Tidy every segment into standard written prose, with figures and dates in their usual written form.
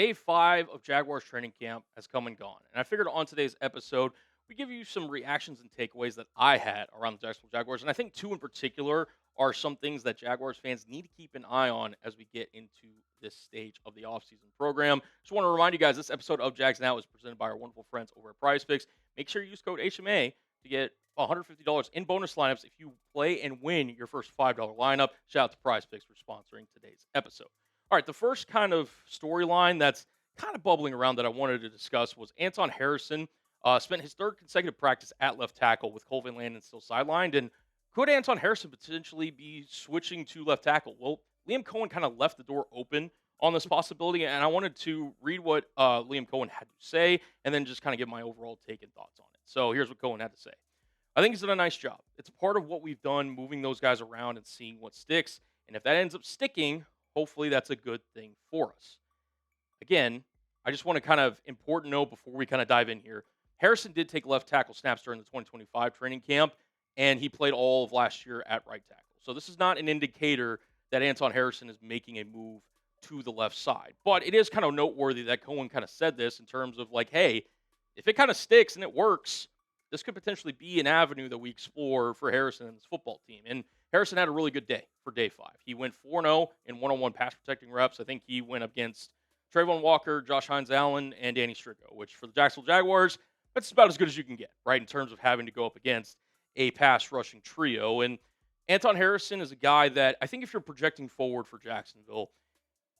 Day 5 of Jaguars training camp has come and gone. And I figured on today's episode, we give you some reactions and takeaways that I had around the Jacksonville Jaguars. And I think two in particular are some things that Jaguars fans need to keep an eye on as we get into this stage of the offseason program. Just want to remind you guys this episode of Jags Now is presented by our wonderful friends over at Prize Picks. Make sure you use code HMA to get $150 in bonus lineups if you play and win your first $5 lineup. Shout out to Prize Picks for sponsoring today's episode. All right, the first kind of storyline that's kind of bubbling around that I wanted to discuss was Anton Harrison spent his third consecutive practice at left tackle with Cole Van Landen still sidelined. And could Anton Harrison potentially be switching to left tackle? Well, Liam Cohen kind of left the door open on this possibility, and I wanted to read what Liam Cohen had to say and then just kind of give my overall take and thoughts on it. So here's what Cohen had to say. I think he's done a nice job. It's part of what we've done, moving those guys around and seeing what sticks. And if that ends up sticking, hopefully that's a good thing for us. Again, I just want to kind of important note before we kind of dive in here. Harrison did take left tackle snaps during the 2025 training camp, and he played all of last year at right tackle. So this is not an indicator that Anton Harrison is making a move to the left side. But it is kind of noteworthy that Cohen kind of said this in terms of like, hey, if it kind of sticks and it works, this could potentially be an avenue that we explore for Harrison and this football team. And Harrison had a really good day for day 5. He went 4-0 in one-on-one pass protecting reps. I think he went up against Trayvon Walker, Josh Hines-Allen, and Danny Strigo, which for the Jacksonville Jaguars, that's about as good as you can get, right, in terms of having to go up against a pass rushing trio. And Anton Harrison is a guy that I think if you're projecting forward for Jacksonville,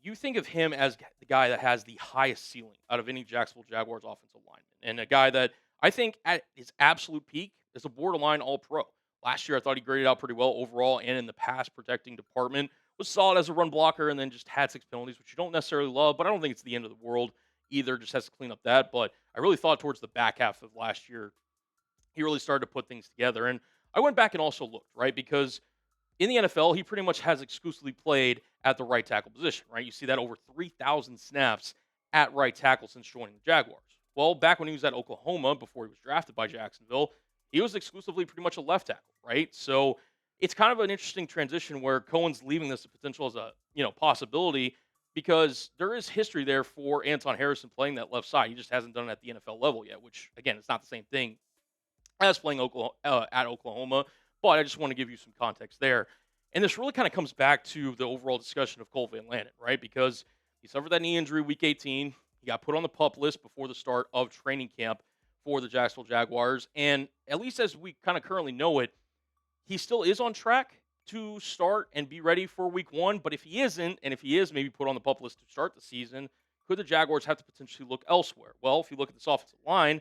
you think of him as the guy that has the highest ceiling out of any Jacksonville Jaguars offensive lineman, and a guy that I think at his absolute peak is a borderline all-pro. Last year, I thought he graded out pretty well overall and in the pass protecting department. Was solid as a run blocker and then just had 6 penalties, which you don't necessarily love, but I don't think it's the end of the world either. Just has to clean up that. But I really thought towards the back half of last year, he really started to put things together. And I went back and also looked, right? Because in the NFL, he pretty much has exclusively played at the right tackle position, right? You see that over 3,000 snaps at right tackle since joining the Jaguars. Well, back when he was at Oklahoma before he was drafted by Jacksonville, he was exclusively pretty much a left tackle, right? So it's kind of an interesting transition where Cohen's leaving this potential as a possibility because there is history there for Anton Harrison playing that left side. He just hasn't done it at the NFL level yet, which again, it's not the same thing as playing at Oklahoma. But I just want to give you some context there. And this really kind of comes back to the overall discussion of Cole Van Landen, right? Because he suffered that knee injury week 18. He got put on the PUP list before the start of training camp for the Jacksonville Jaguars. And at least as we kind of currently know it, he still is on track to start and be ready for week 1. But if he isn't, and if he is maybe put on the PUP list to start the season, could the Jaguars have to potentially look elsewhere? Well, if you look at this offensive line,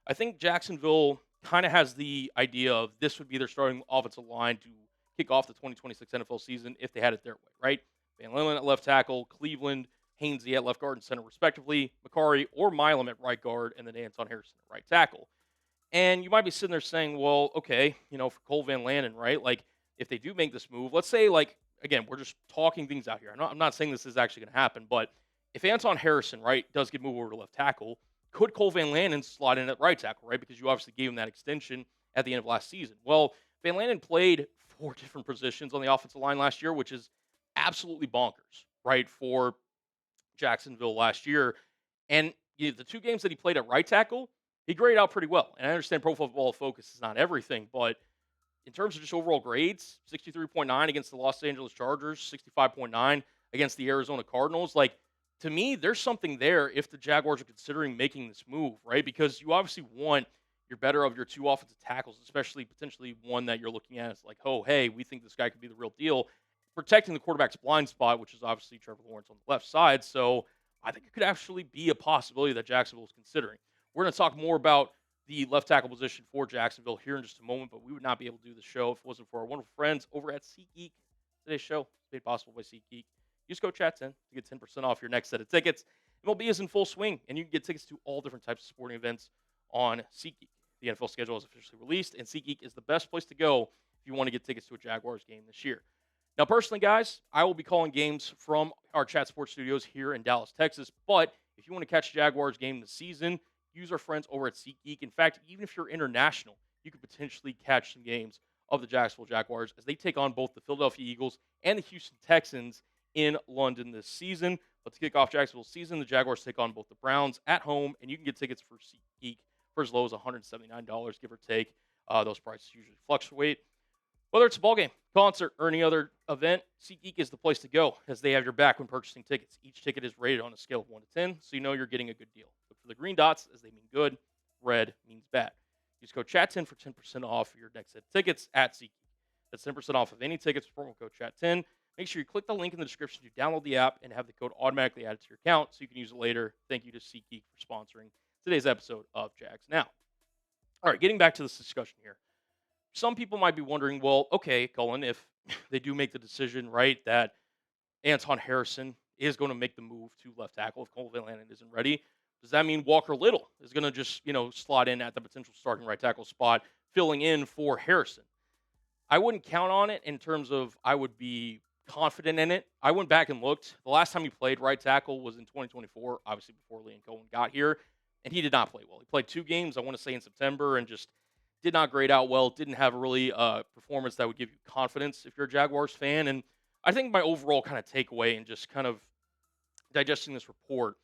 I think Jacksonville kind of has the idea of this would be their starting offensive line to kick off the 2026 NFL season if they had it their way, right? Van Leeuwen at left tackle, Cleveland, Hainsey at left guard and center respectively, Macari or Milam at right guard, and then Anton Harrison at right tackle. And you might be sitting there saying, well, okay, for Cole Van Landen, right? Like, if they do make this move, let's say, like, again, we're just talking things out here. I'm not saying this is actually going to happen, but if Anton Harrison, right, does get moved over to left tackle, could Cole Van Landen slot in at right tackle, right? Because you obviously gave him that extension at the end of last season. Well, Van Landen played 4 different positions on the offensive line last year, which is absolutely bonkers, right, for Jacksonville last year. And the 2 games that he played at right tackle, he graded out pretty well. And I understand Pro Football Focus is not everything, but in terms of just overall grades, 63.9 against the Los Angeles Chargers, 65.9 against the Arizona Cardinals. Like, to me, there's something there if the Jaguars are considering making this move, right? Because you obviously want your better of your 2 offensive tackles, especially potentially one that you're looking at as like, oh, hey, we think this guy could be the real deal. Protecting the quarterback's blind spot, which is obviously Trevor Lawrence on the left side. So I think it could actually be a possibility that Jacksonville is considering. We're going to talk more about the left tackle position for Jacksonville here in just a moment, but we would not be able to do the show if it wasn't for our wonderful friends over at SeatGeek. Today's show is made possible by SeatGeek. Use code CHAT10 to get 10% off your next set of tickets. MLB is in full swing, and you can get tickets to all different types of sporting events on SeatGeek. The NFL schedule is officially released, and SeatGeek is the best place to go if you want to get tickets to a Jaguars game this year. Now, personally, guys, I will be calling games from our Chat Sports studios here in Dallas, Texas. But if you want to catch a Jaguars game this season, use our friends over at SeatGeek. In fact, even if you're international, you could potentially catch some games of the Jacksonville Jaguars as they take on both the Philadelphia Eagles and the Houston Texans in London this season. But to kick off Jacksonville's season, the Jaguars take on both the Browns at home, and you can get tickets for SeatGeek for as low as $179, give or take. Those prices usually fluctuate. Whether it's a ball game, concert, or any other event, SeatGeek is the place to go, as they have your back when purchasing tickets. Each ticket is rated on a scale of 1 to 10, so you know you're getting a good deal. Look for the green dots, as they mean good. Red means bad. Use code CHAT10 for 10% off your next set of tickets at SeatGeek. That's 10% off of any tickets with promo code CHAT10. Make sure you click the link in the description to download the app and have the code automatically added to your account so you can use it later. Thank you to SeatGeek for sponsoring today's episode of Jags Now. All right, getting back to this discussion here. Some people might be wondering, well, okay, Cullen, if they do make the decision, right, that Anton Harrison is going to make the move to left tackle if Cole Van Lannon isn't ready, does that mean Walker Little is going to just, slot in at the potential starting right tackle spot, filling in for Harrison? I wouldn't count on it in terms of I would be confident in it. I went back and looked. The last time he played right tackle was in 2024, obviously before Liam Cohen got here, and he did not play well. He played 2 games, I want to say in September, and just did not grade out well, didn't have a really performance that would give you confidence if you're a Jaguars fan. And I think my overall kind of takeaway and just kind of digesting this report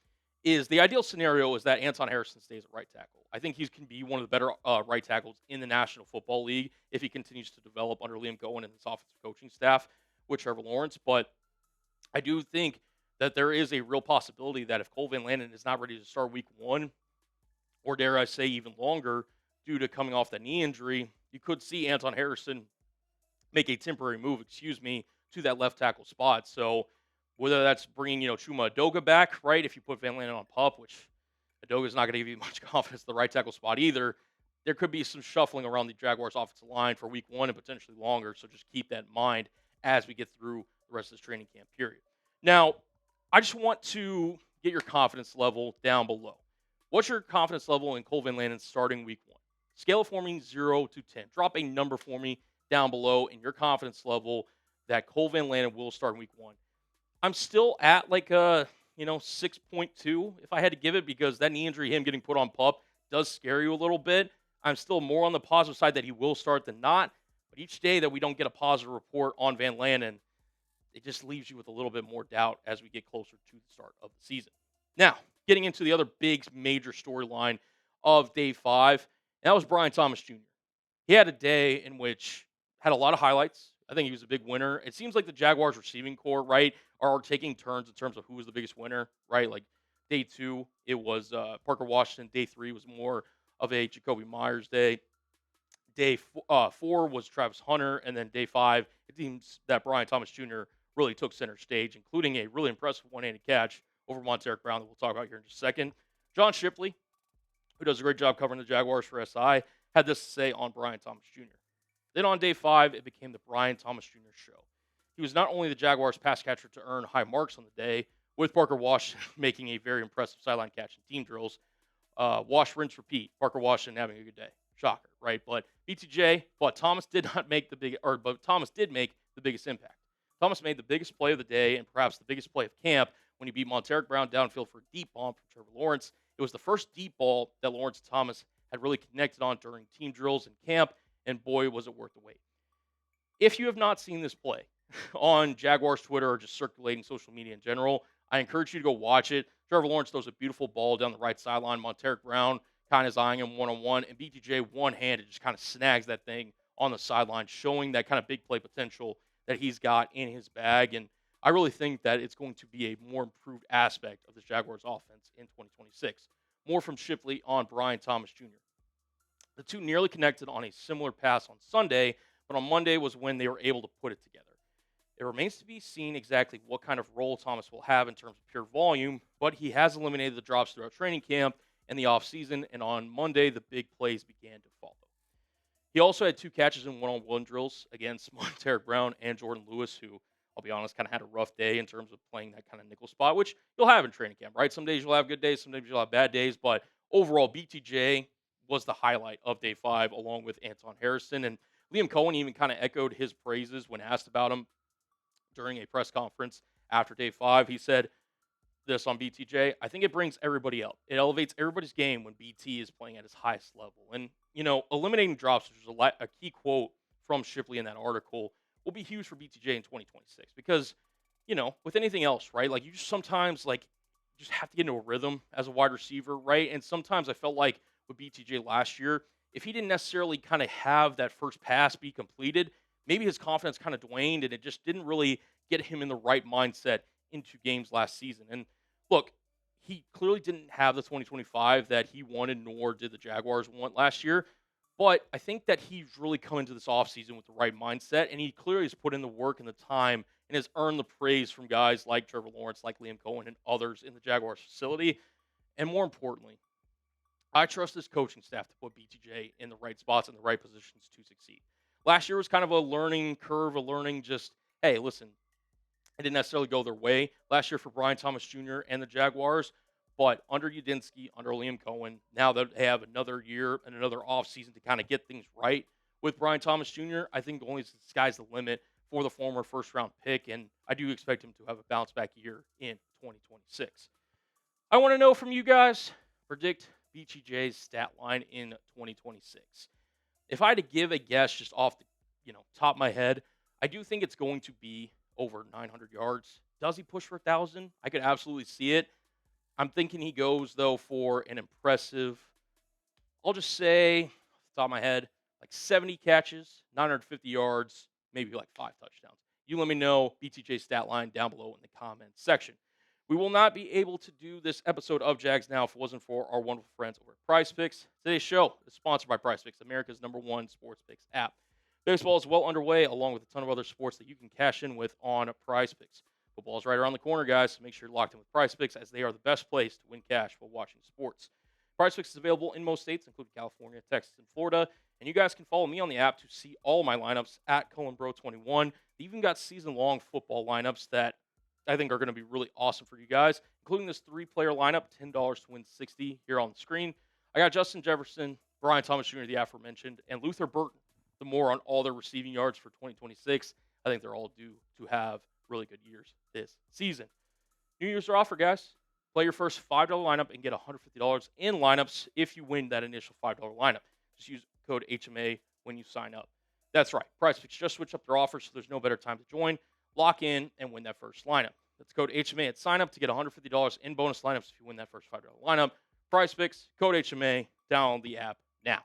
is the ideal scenario is that Anton Harrison stays at right tackle. I think he can be one of the better right tackles in the National Football League if he continues to develop under Liam Cohen and his offensive coaching staff with Trevor Lawrence. But I do think that there is a real possibility that if Cole Van Lannon is not ready to start week 1, or dare I say even longer, due to coming off that knee injury, you could see Anton Harrison make a temporary move, to that left tackle spot. So whether that's bringing, Chuma Adoga back, right, if you put Van Lannon on PUP, which Adoga's not going to give you much confidence at the right tackle spot either, there could be some shuffling around the Jaguars' offensive line for week 1 and potentially longer. So just keep that in mind as we get through the rest of this training camp period. Now, I just want to get your confidence level down below. What's your confidence level in Cole Van Lannon starting week 1? Scale it for me 0 to 10. Drop a number for me down below in your confidence level that Cole Van Lannon will start in week 1. I'm still at like a 6.2 if I had to give it, because that knee injury, him getting put on PUP, does scare you a little bit. I'm still more on the positive side that he will start than not. But each day that we don't get a positive report on Van Lannon, it just leaves you with a little bit more doubt as we get closer to the start of the season. Now, getting into the other big major storyline of day 5, and that was Brian Thomas Jr. He had a day in which had a lot of highlights. I think he was a big winner. It seems like the Jaguars receiving core, right, are taking turns in terms of who was the biggest winner, right? Like day 2, it was Parker Washington. Day 3 was more of a Jacoby Myers day. Day 4 was Travis Hunter. And then day 5, it seems that Brian Thomas Jr. really took center stage, including a really impressive one-handed catch over Montaric Brown that we'll talk about here in just a second. John Shipley, who does a great job covering the Jaguars for SI, had this to say on Brian Thomas Jr. Then on day 5, it became the Brian Thomas Jr. show. He was not only the Jaguars' pass catcher to earn high marks on the day, with Parker Washington making a very impressive sideline catch in team drills. Wash, rinse, repeat. Parker Washington having a good day. Shocker, right? But Thomas did make the biggest impact. Thomas made the biggest play of the day and perhaps the biggest play of camp when he beat Montaric Brown downfield for a deep bomb from Trevor Lawrence. It was the first deep ball that Lawrence and Thomas had really connected on during team drills and camp, and boy, was it worth the wait. If you have not seen this play on Jaguars Twitter or just circulating social media in general, I encourage you to go watch it. Trevor Lawrence throws a beautiful ball down the right sideline. Montaric Brown kind of is eyeing him one-on-one, and BTJ one-handed just kind of snags that thing on the sideline, showing that kind of big play potential that he's got in his bag. And I really think that it's going to be a more improved aspect of the Jaguars offense in 2026. More from Shipley on Brian Thomas Jr. The two nearly connected on a similar pass on Sunday, but on Monday was when they were able to put it together. It remains to be seen exactly what kind of role Thomas will have in terms of pure volume, but he has eliminated the drops throughout training camp and the offseason, and on Monday, the big plays began to follow. He also had 2 catches in one-on-one drills against Montaric Brown and Jordan Lewis, who, I'll be honest, kind of had a rough day in terms of playing that kind of nickel spot, which you'll have in training camp, right? Some days you'll have good days, some days you'll have bad days, but overall, BTJ was the highlight of day 5, along with Anton Harrison. And Liam Cohen even kind of echoed his praises when asked about him during a press conference after day 5. He said this on BTJ: I think it brings everybody up. It elevates everybody's game when BT is playing at his highest level. And, eliminating drops, which was a key quote from Shipley in that article, will be huge for BTJ in 2026 because, with anything else, right? Like you just sometimes just have to get into a rhythm as a wide receiver, right? And sometimes I felt like with BTJ last year, if he didn't necessarily kind of have that first pass be completed, maybe his confidence kind of waned and it just didn't really get him in the right mindset into games last season. And look, he clearly didn't have the 2025 that he wanted, nor did the Jaguars want last year. But I think that he's really come into this offseason with the right mindset, and he clearly has put in the work and the time and has earned the praise from guys like Trevor Lawrence, like Liam Cohen, and others in the Jaguars facility. And more importantly, I trust this coaching staff to put BTJ in the right spots and the right positions to succeed. Last year was kind of a learning curve, a learning just, hey, listen, it didn't necessarily go their way last year for Brian Thomas Jr. and the Jaguars, but under Udinski, under Liam Cohen, now that they have another year and another offseason to kind of get things right with Brian Thomas Jr., I think only the sky's the limit for the former first round pick, and I do expect him to have a bounce back year in 2026. I want to know from you guys, predict BTJ's stat line in 2026. If I had to give a guess just off the top of my head, I do think it's going to be over 900 yards. Does he push for 1,000? I could absolutely see it. I'm thinking he goes though for an impressive, I'll just say off the top of my head, like 70 catches, 950 yards, maybe like 5 touchdowns. You let me know BTJ stat line down below in the comments section. We will not be able to do this episode of Jags Now if it wasn't for our wonderful friends over at Prize Picks. Today's show is sponsored by Prize Picks, America's #1 sports picks app. Baseball is well underway, along with a ton of other sports that you can cash in with on Prize Picks. Football is right around the corner, guys, so make sure you're locked in with Prize Picks, as they are the best place to win cash while watching sports. Prize Picks is available in most states, including California, Texas, and Florida. And you guys can follow me on the app to see all my lineups at CullenBro21. They even got season-long football lineups that I think are going to be really awesome for you guys, including this 3-player lineup, $10 to win 60 here on the screen. I got Justin Jefferson, Brian Thomas Jr., the aforementioned, and Luther Burton, the more on all their receiving yards for 2026. I think they're all due to have really good years this season. New Year's are offer, guys. Play your first $5 lineup and get $150 in lineups if you win that initial $5 lineup. Just use code HMA when you sign up. That's right. PrizePicks just switched up their offers, so there's no better time to join. Lock in and win that first lineup. That's code HMA at sign up to get $150 in bonus lineups if you win that first $5 lineup. PrizePicks, code HMA, download the app now.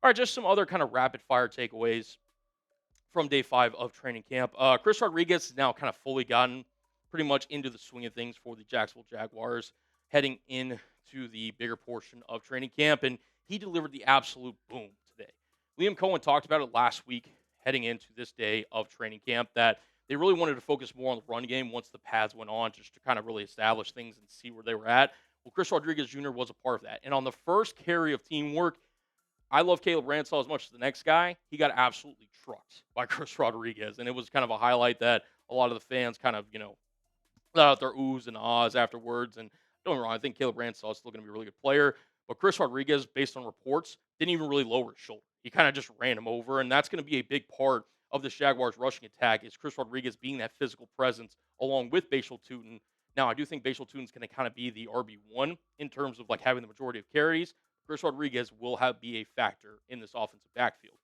All right, just some other kind of rapid fire takeaways from day 5 of training camp. Chris Rodriguez has now kind of fully gotten pretty much into the swing of things for the Jacksonville Jaguars, heading into the bigger portion of training camp, and he delivered the absolute boom today. Liam Cohen talked about it last week, heading into this day of training camp, that they really wanted to focus more on the run game once the pads went on, just to kind of really establish things and see where they were at. Well, Chris Rodriguez Jr. was a part of that. And on the first carry of teamwork, I love Caleb Ransall as much as the next guy. He got absolutely trucked by Chris Rodriguez. And it was kind of a highlight that a lot of the fans kind of, let out their oohs and ahs afterwards. And don't get me wrong, I think Caleb Ransall is still going to be a really good player. But Chris Rodriguez, based on reports, didn't even really lower his shoulder. He kind of just ran him over. And that's going to be a big part of this Jaguars rushing attack, is Chris Rodriguez being that physical presence along with Bashal Tutin. Now, I do think Bashal Tutin's going to kind of be the RB1 in terms of having the majority of carries. Chris Rodriguez will be a factor in this offensive backfield.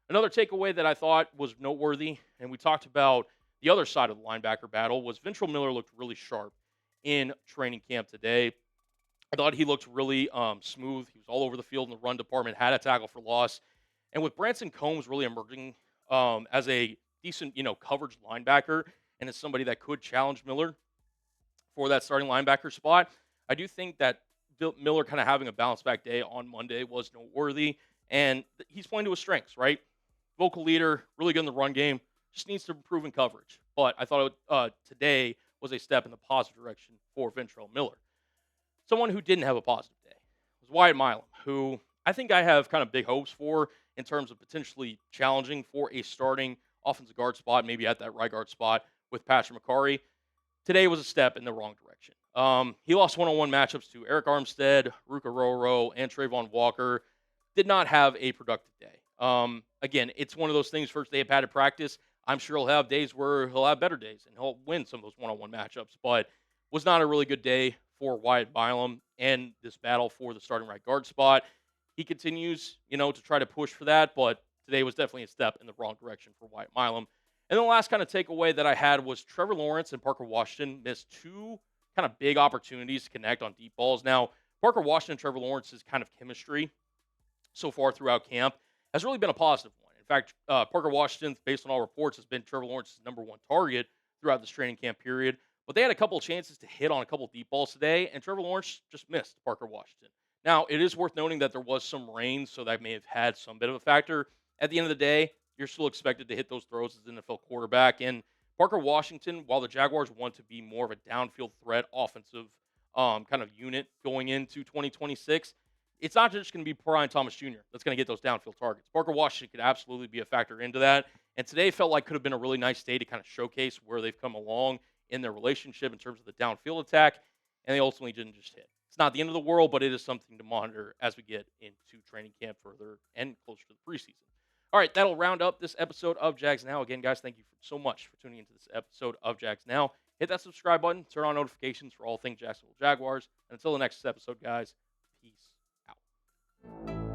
Another takeaway that I thought was noteworthy, and we talked about the other side of the linebacker battle, was Ventrell Miller looked really sharp in training camp today. I thought he looked really smooth. He was all over the field in the run department, had a tackle for loss. And with Branson Combs really emerging as a decent, coverage linebacker, and as somebody that could challenge Miller for that starting linebacker spot, I do think that Miller kind of having a bounce back day on Monday was noteworthy, and he's playing to his strengths, right? Vocal leader, really good in the run game, just needs to improve in coverage. But I thought today was a step in the positive direction for Ventrell Miller. Someone who didn't have a positive day was Wyatt Milam, who I think I have kind of big hopes for in terms of potentially challenging for a starting offensive guard spot, maybe at that right guard spot with Patrick McCarry. Today was a step in the wrong direction. He lost one-on-one matchups to Eric Armstead, Ruka Roro, and Trayvon Walker. Did not have a productive day. Again, it's one of those things, first day of padded practice. I'm sure he'll have days where he'll have better days, and he'll win some of those one-on-one matchups. But was not a really good day for Wyatt Milam and this battle for the starting right guard spot. He continues, to try to push for that, but today was definitely a step in the wrong direction for Wyatt Milam. And the last kind of takeaway that I had was Trevor Lawrence and Parker Washington missed two kind of big opportunities to connect on deep balls. Now, Parker Washington and Trevor Lawrence's kind of chemistry so far throughout camp has really been a positive one. In fact, Parker Washington, based on all reports, has been Trevor Lawrence's number one target throughout this training camp period. But they had a couple of chances to hit on a couple of deep balls today, and Trevor Lawrence just missed Parker Washington. Now, it is worth noting that there was some rain, so that may have had some bit of a factor. At the end of the day, you're still expected to hit those throws as an NFL quarterback. And Parker Washington, while the Jaguars want to be more of a downfield threat offensive kind of unit going into 2026, it's not just going to be Brian Thomas Jr. that's going to get those downfield targets. Parker Washington could absolutely be a factor into that. And today felt like could have been a really nice day to kind of showcase where they've come along in their relationship in terms of the downfield attack. And they ultimately didn't just hit. It's not the end of the world, but it is something to monitor as we get into training camp further and closer to the preseason. All right, that'll round up this episode of Jags Now. Again, guys, thank you so much for tuning into this episode of Jags Now. Hit that subscribe button, turn on notifications for all things Jacksonville Jaguars. And until the next episode, guys, peace out.